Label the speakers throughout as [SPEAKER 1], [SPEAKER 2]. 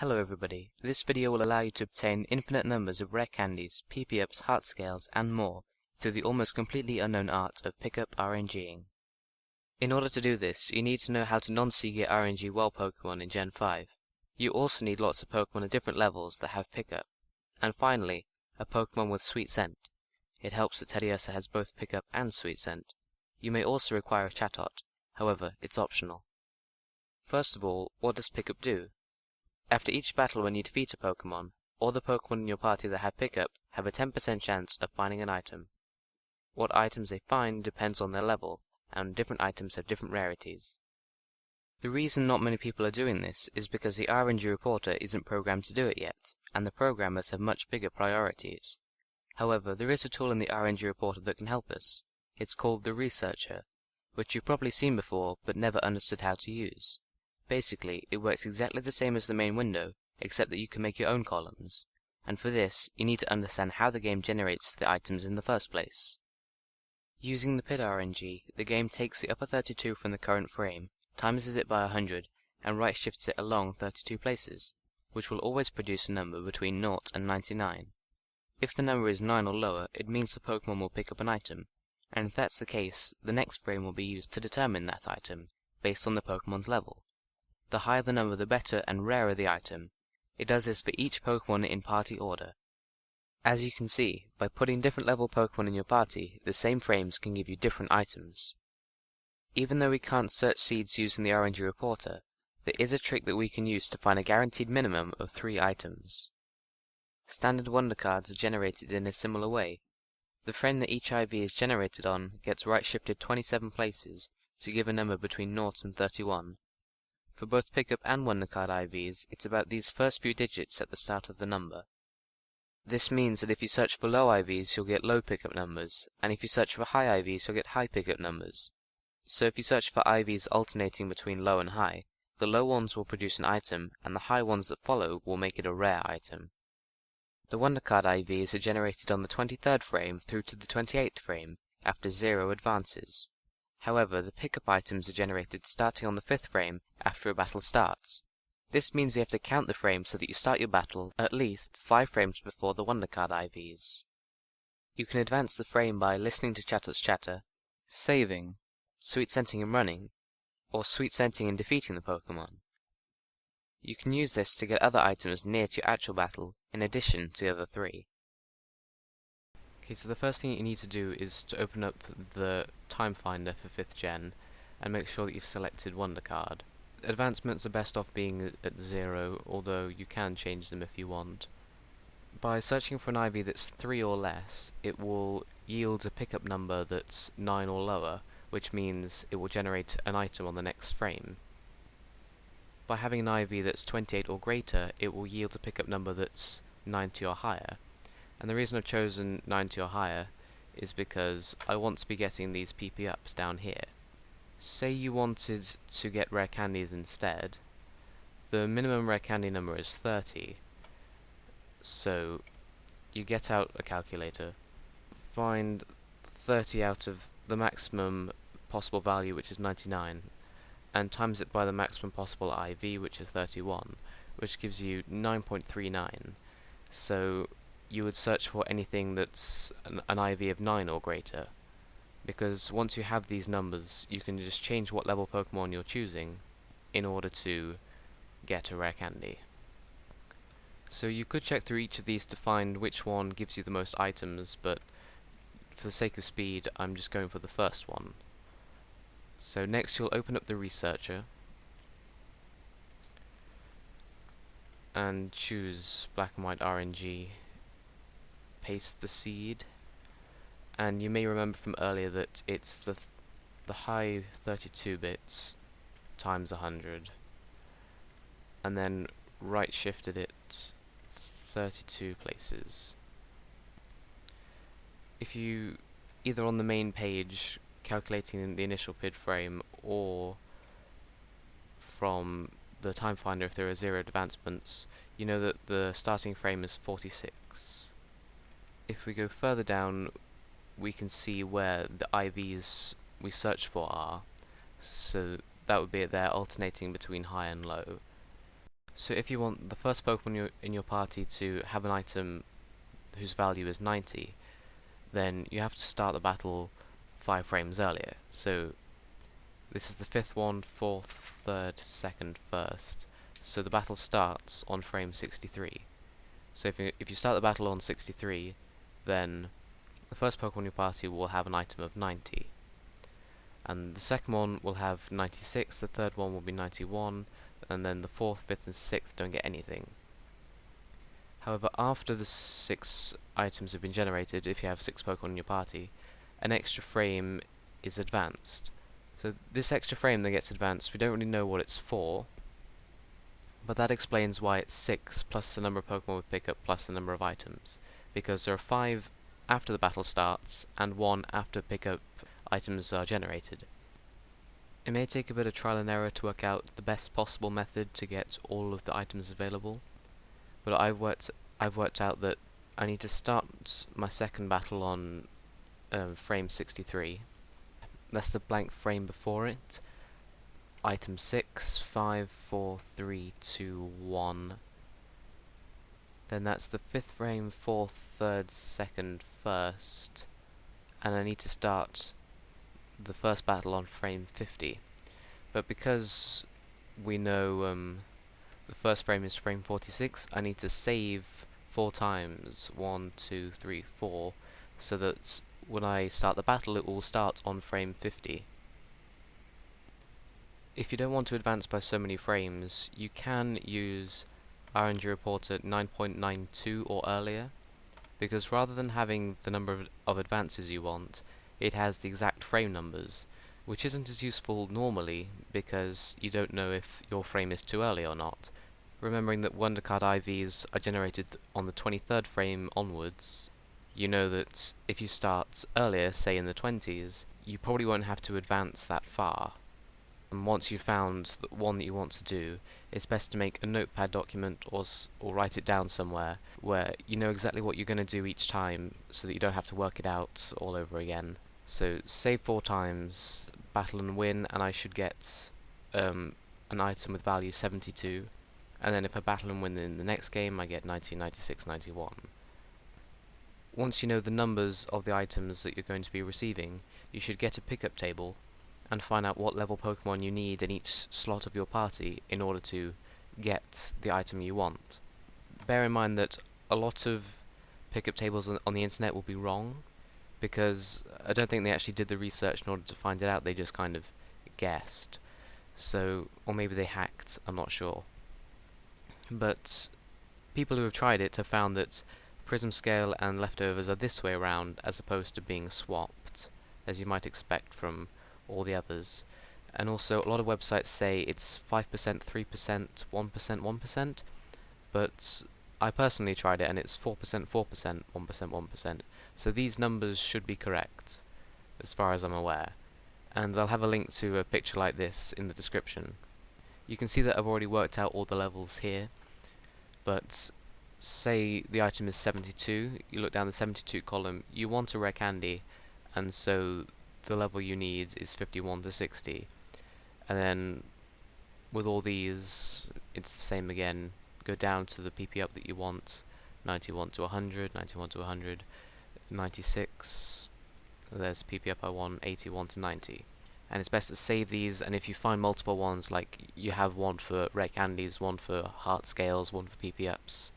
[SPEAKER 1] Hello everybody, this video will allow you to obtain infinite numbers of rare candies, PPups, heart scales, and more through the almost completely unknown art of pickup RNGing. In order to do this, you need to know how to non-Seagate RNG well Pokemon in Gen 5. You also need lots of Pokemon at different levels that have pickup. And finally, a Pokemon with sweet scent. It helps that Teddiursa has both pickup and sweet scent. You may also require a Chatot, however, it's optional. First of all, what does pickup do? After each battle when you defeat a Pokemon, all the Pokemon in your party that have pickup have a 10% chance of finding an item. What items they find depends on their level, and different items have different rarities. The reason not many people are doing this is because the RNG reporter isn't programmed to do it yet, and the programmers have much bigger priorities. However, there is a tool in the RNG reporter that can help us. It's called the Researcher, which you've probably seen before but never understood how to use. Basically, it works exactly the same as the main window, except that you can make your own columns, and for this, you need to understand how the game generates the items in the first place. Using the PID RNG, the game takes the upper 32 from the current frame, times it by 100, and right shifts it along 32 places, which will always produce a number between 0 and 99. If the number is 9 or lower, it means the Pokemon will pick up an item, and if that's the case, the next frame will be used to determine that item, based on the Pokemon's level. The higher the number, the better and rarer the item. It does this for each Pokemon in party order. As you can see, by putting different level Pokemon in your party, the same frames can give you different items. Even though we can't search seeds using the RNG reporter, there is a trick that we can use to find a guaranteed minimum of 3 items. Standard Wonder Cards are generated in a similar way. The frame that each IV is generated on gets right shifted 27 places to give a number between 0 and 31. For both pickup and Wonder Card IVs, it's about these first few digits at the start of the number. This means that if you search for low IVs, you'll get low pickup numbers, and if you search for high IVs, you'll get high pickup numbers. So if you search for IVs alternating between low and high, the low ones will produce an item, and the high ones that follow will make it a rare item. The Wonder Card IVs are generated on the 23rd frame through to the 28th frame, after 0 advances. However, the pickup items are generated starting on the 5th frame after a battle starts. This means you have to count the frames so that you start your battle at least 5 frames before the Wonder Card IVs. You can advance the frame by listening to Chatot's chatter, saving, sweet scenting and running, or sweet scenting and defeating the Pokemon. You can use this to get other items near to your actual battle, in addition to the other 3. Okay, so the first thing you need to do is to open up the Time Finder for 5th Gen and make sure that you've selected Wonder Card. Advancements are best off being at 0, although you can change them if you want. By searching for an IV that's 3 or less, it will yield a pickup number that's 9 or lower, which means it will generate an item on the next frame. By having an IV that's 28 or greater, it will yield a pickup number that's 90 or higher. And the reason I've chosen 90 or higher is because I want to be getting these PPups down here. Say you wanted to get rare candies instead. The minimum rare candy number is 30. So you get out a calculator, find 30 out of the maximum possible value, which is 99, and times it by the maximum possible IV, which is 31, which gives you 9.39. So you would search for anything that's an IV of 9 or greater, because once you have these numbers, you can just change what level Pokemon you're choosing in order to get a rare candy. So you could check through each of these to find which one gives you the most items, but for the sake of speed, I'm just going for the first one. So next you'll open up the Researcher and choose Black and White RNG. Paste the seed, and you may remember from earlier that it's the high 32 bits times 100, and then right shifted it 32 places. If you, either on the main page calculating the initial PID frame, or from the Time Finder if there are 0 advancements, you know that the starting frame is 46. If we go further down, we can see where the IVs we search for are, so that would be it there, alternating between high and low. So if you want the first Pokemon in your party to have an item whose value is 90, then you have to start the battle 5 frames earlier. So this is the 5th one, 4th, 3rd, 2nd, 1st. So the battle starts on frame 63. So if you start the battle on 63, then the first Pokemon in your party will have an item of 90. And the second one will have 96, the third one will be 91, and then the 4th, 5th, and 6th don't get anything. However, after the 6 items have been generated, if you have 6 Pokemon in your party, an extra frame is advanced. So this extra frame that gets advanced, we don't really know what it's for, but that explains why it's 6 plus the number of Pokemon with pickup plus the number of items, because there are 5 after the battle starts and 1 after pickup items are generated. It may take a bit of trial and error to work out the best possible method to get all of the items available, but I've worked out that I need to start my second battle on frame 63. That's the blank frame before it. Item 6, 5, 4, 3, 2, 1. Then that's the 5th frame, 4th, 3rd, 2nd, 1st. And I need to start the first battle on frame 50. But because we know the first frame is frame 46, I need to save 4 times, 1, 2, 3, 4, so that when I start the battle it will start on frame 50. If you don't want to advance by so many frames, you can use RNG Reporter 9.92 or earlier, because rather than having the number of advances you want, it has the exact frame numbers, which isn't as useful normally because you don't know if your frame is too early or not. Remembering that Wonder Card IVs are generated on the 23rd frame onwards, you know that if you start earlier, say in the 20s, you probably won't have to advance that far. And once you've found the one that you want to do, it's best to make a notepad document or write it down somewhere where you know exactly what you're going to do each time so that you don't have to work it out all over again. So save 4 times, battle and win, and I should get an item with value 72. And then if I battle and win in the next game, I get 90, 96, 91. Once you know the numbers of the items that you're going to be receiving, you should get a pickup table and find out what level Pokemon you need in each slot of your party in order to get the item you want. Bear in mind that a lot of pickup tables on the internet will be wrong, because I don't think they actually did the research in order to find it out, they just kind of guessed. So, or maybe they hacked, I'm not sure. But people who have tried it have found that Prism Scale and Leftovers are this way around as opposed to being swapped, as you might expect from all the others. And also a lot of websites say it's 5%, 3%, 1%, 1%, but I personally tried it and it's 4%, 4%, 1%, 1%. So these numbers should be correct, as far as I'm aware. And I'll have a link to a picture like this in the description. You can see that I've already worked out all the levels here, but say the item is 72, you look down the 72 column, you want a rare candy, and so the level you need is 51 to 60. And then with all these, it's the same again. Go down to the PPup that you want, 91 to 100, 91 to 100, 96, there's the PPup I want, 81 to 90. And it's best to save these, and if you find multiple ones, like you have one for rare candies, one for heart scales, one for PPups,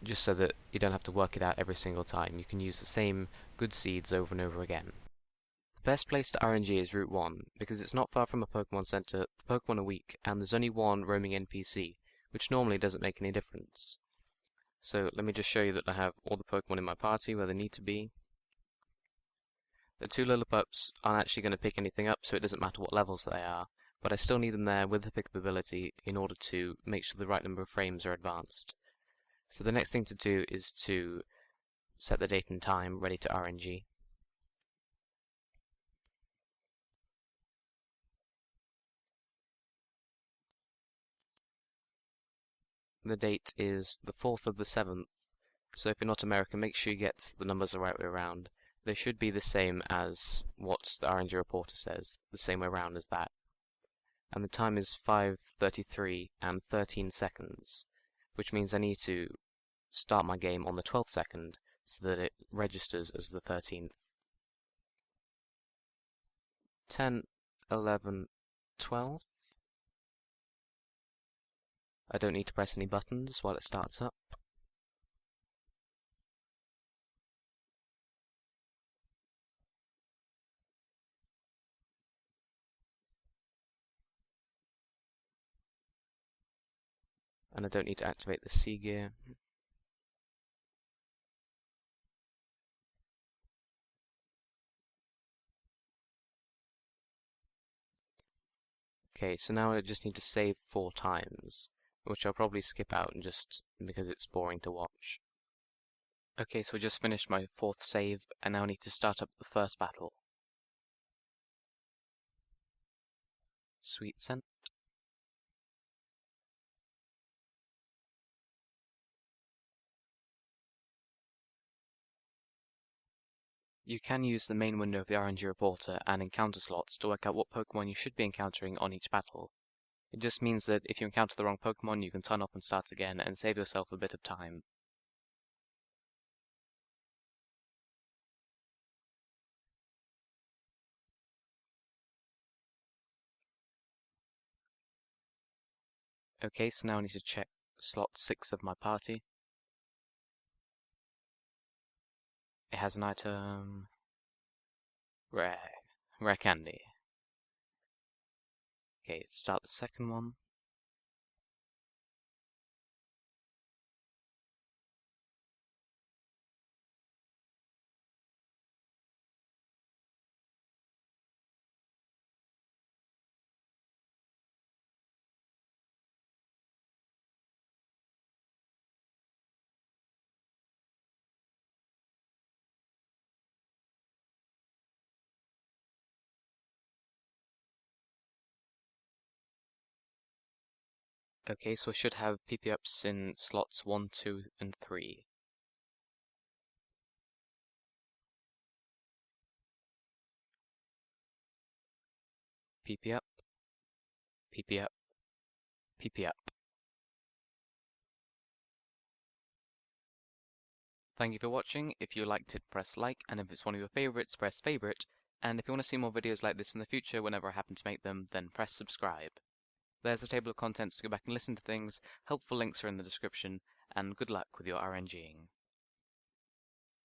[SPEAKER 1] just so that you don't have to work it out every single time. You can use the same good seeds over and over again. The best place to RNG is Route 1, because it's not far from a Pokemon Center, the Pokemon are weak, and there's only one roaming NPC, which normally doesn't make any difference. So let me just show you that I have all the Pokemon in my party where they need to be. The 2 Lillipups aren't actually going to pick anything up, so it doesn't matter what levels they are, but I still need them there with the pickup ability in order to make sure the right number of frames are advanced. So the next thing to do is to set the date and time ready to RNG. The date is the 4th of the 7th, so if you're not American, make sure you get the numbers the right way around. They should be the same as what the RNG reporter says, the same way around as that. And the time is 5:33 and 13 seconds. which means I need to start my game on the 12th second so that it registers as the 13th. 10, 11, 12. I don't need to press any buttons while it starts up. And I don't need to activate the C gear. Okay, so now I just need to save 4 times, which I'll probably skip out and just because it's boring to watch. Okay, so I just finished my 4th save, and now I need to start up the first battle. Sweet scent. You can use the main window of the RNG reporter and encounter slots to work out what Pokemon you should be encountering on each battle. It just means that if you encounter the wrong Pokemon, you can turn off and start again and save yourself a bit of time. Okay, so now I need to check slot 6 of my party. It has an item... Rare candy. Okay, start the second one. Okay, so I should have PPups in slots 1, 2, and 3. PPup, PPup, PPup. Thank you for watching. If you liked it, press like, and if it's one of your favorites, press favorite. And if you want to see more videos like this in the future whenever I happen to make them, then press subscribe. There's a table of contents to go back and listen to things, helpful links are in the description, and good luck with your RNGing.